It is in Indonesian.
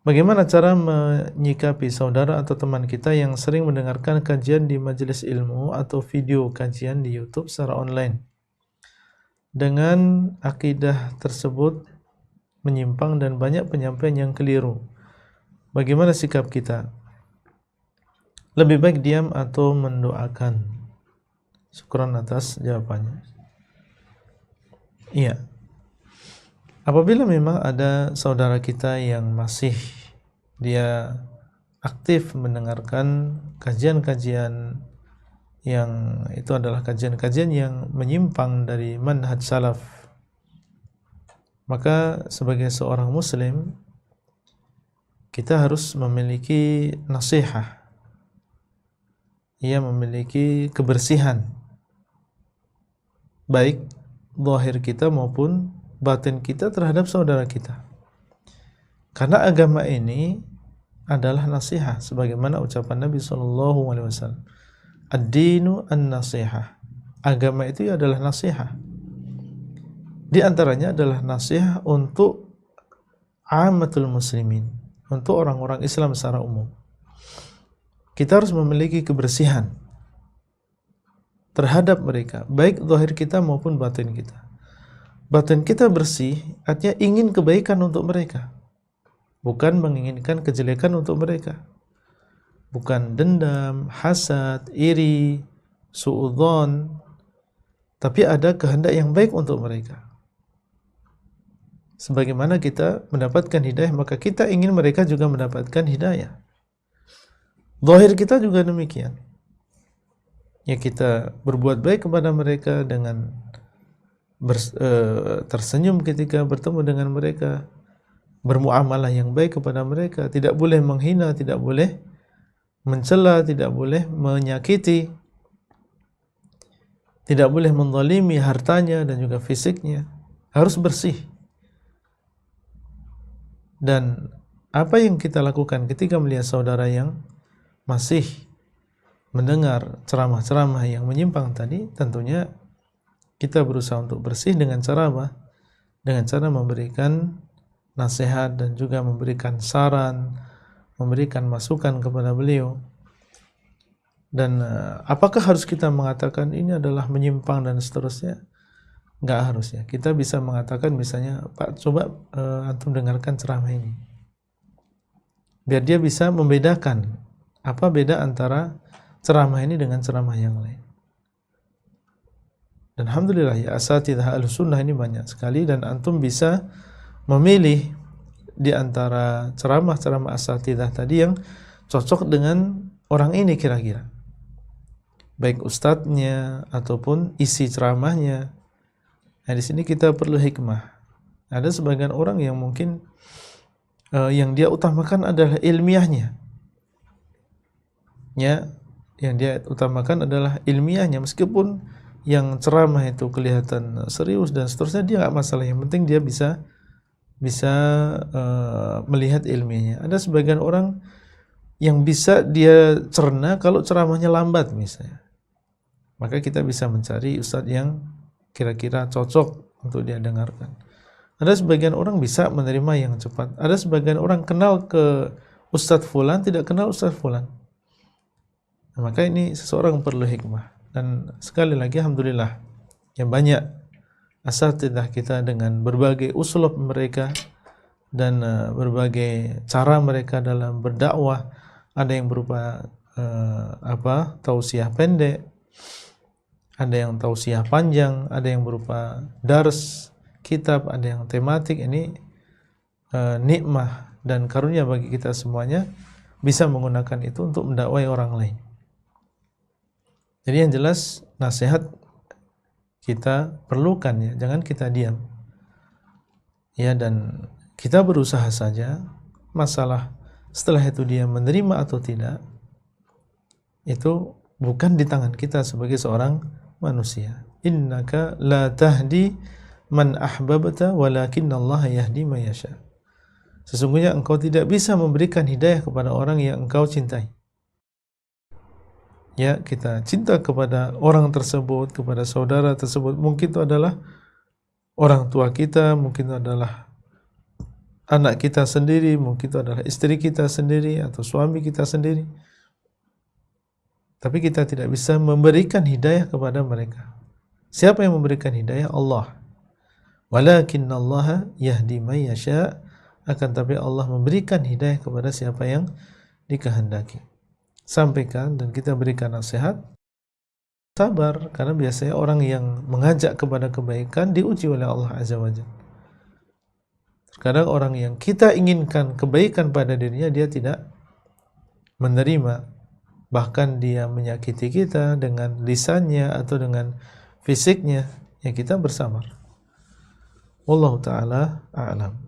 Bagaimana cara menyikapi saudara atau teman kita yang sering mendengarkan kajian di majelis ilmu atau video kajian di YouTube secara online dengan akidah tersebut menyimpang dan banyak penyampaian yang keliru? Bagaimana sikap kita? Lebih baik diam atau mendoakan? Syukran atas jawabannya. Iya. Apabila memang ada saudara kita yang masih dia aktif mendengarkan kajian-kajian yang itu adalah kajian-kajian yang menyimpang dari manhaj salaf, maka sebagai seorang muslim kita harus memiliki nasihat, ia memiliki kebersihan baik zahir kita maupun batin kita terhadap saudara kita. Karena agama ini adalah nasihat, sebagaimana ucapan Nabi SAW, ad-dinu an-nasihah. Agama itu adalah nasihat. Di antaranya adalah nasihat untuk ammatul muslimin, untuk orang-orang Islam secara umum. Kita harus memiliki kebersihan terhadap mereka, baik zahir kita maupun batin kita. Batin kita bersih, artinya ingin kebaikan untuk mereka, bukan menginginkan kejelekan untuk mereka. Bukan dendam, hasad, iri, suudzon, tapi ada kehendak yang baik untuk mereka. Sebagaimana kita mendapatkan hidayah, maka kita ingin mereka juga mendapatkan hidayah. Zahir kita juga demikian. Ya, kita berbuat baik kepada mereka dengan tersenyum ketika bertemu dengan mereka, bermuamalah yang baik kepada mereka, tidak boleh menghina, tidak boleh mencela, tidak boleh menyakiti, tidak boleh menzalimi hartanya dan juga fisiknya, harus bersih. Dan apa yang kita lakukan ketika melihat saudara yang masih mendengar ceramah-ceramah yang menyimpang tadi, tentunya kita berusaha untuk bersih dengan cara apa? Dengan cara memberikan nasihat dan juga memberikan saran, memberikan masukan kepada beliau. Dan apakah harus kita mengatakan ini adalah menyimpang dan seterusnya? Enggak harus ya. Kita bisa mengatakan misalnya, Pak, coba antum dengarkan ceramah ini, biar dia bisa membedakan apa beda antara ceramah ini dengan ceramah yang lain. Dan alhamdulillah ya, asatidzah Ahlussunnah ini banyak sekali, dan antum bisa memilih di antara ceramah-ceramah asatidzah tadi yang cocok dengan orang ini kira-kira, baik ustadznya ataupun isi ceramahnya. Nah, di sini kita perlu hikmah. Ada sebagian orang yang mungkin yang dia utamakan adalah ilmiahnya, ya, yang dia utamakan adalah ilmiahnya, meskipun yang ceramah itu kelihatan serius dan seterusnya, dia nggak masalah, yang penting dia bisa melihat ilmiahnya. Ada sebagian orang yang bisa dia cerna kalau ceramahnya lambat misalnya, maka kita bisa mencari ustadz yang kira-kira cocok untuk dia dengarkan. Ada sebagian orang bisa menerima yang cepat. Ada sebagian orang kenal ke ustadz fulan, tidak kenal ustadz fulan. Nah, maka ini seseorang perlu hikmah. Dan sekali lagi alhamdulillah yang banyak asatidzah kita dengan berbagai uslub mereka dan berbagai cara mereka dalam berdakwah. Ada yang berupa tausiah pendek, ada yang tausiah panjang, ada yang berupa dars kitab, ada yang tematik. Ini nikmah dan karunia bagi kita semuanya bisa menggunakan itu untuk mendakwai orang lain. Jadi yang jelas nasihat kita perlukan ya, jangan kita diam. Ya, dan kita berusaha saja. Masalah setelah itu dia menerima atau tidak, itu bukan di tangan kita sebagai seorang manusia. Innaka la tahdi man ahbabta walakinallaha yahdi man yasha. Sesungguhnya engkau tidak bisa memberikan hidayah kepada orang yang engkau cintai. Ya, kita cinta kepada orang tersebut, kepada saudara tersebut. Mungkin itu adalah orang tua kita, mungkin itu adalah anak kita sendiri, mungkin itu adalah istri kita sendiri atau suami kita sendiri. Tapi kita tidak bisa memberikan hidayah kepada mereka. Siapa yang memberikan hidayah? Allah. Walakinnallaha yahdi may yasha, akan tapi Allah memberikan hidayah kepada siapa yang dikehendaki. Sampaikan dan kita berikan nasihat. Sabar, karena biasanya orang yang mengajak kepada kebaikan diuji oleh Allah Azza wa Jalla. Terkadang orang yang kita inginkan kebaikan pada dirinya, dia tidak menerima. Bahkan dia menyakiti kita dengan lisannya atau dengan fisiknya, ya kita bersabar. Wallahu ta'ala a'lam.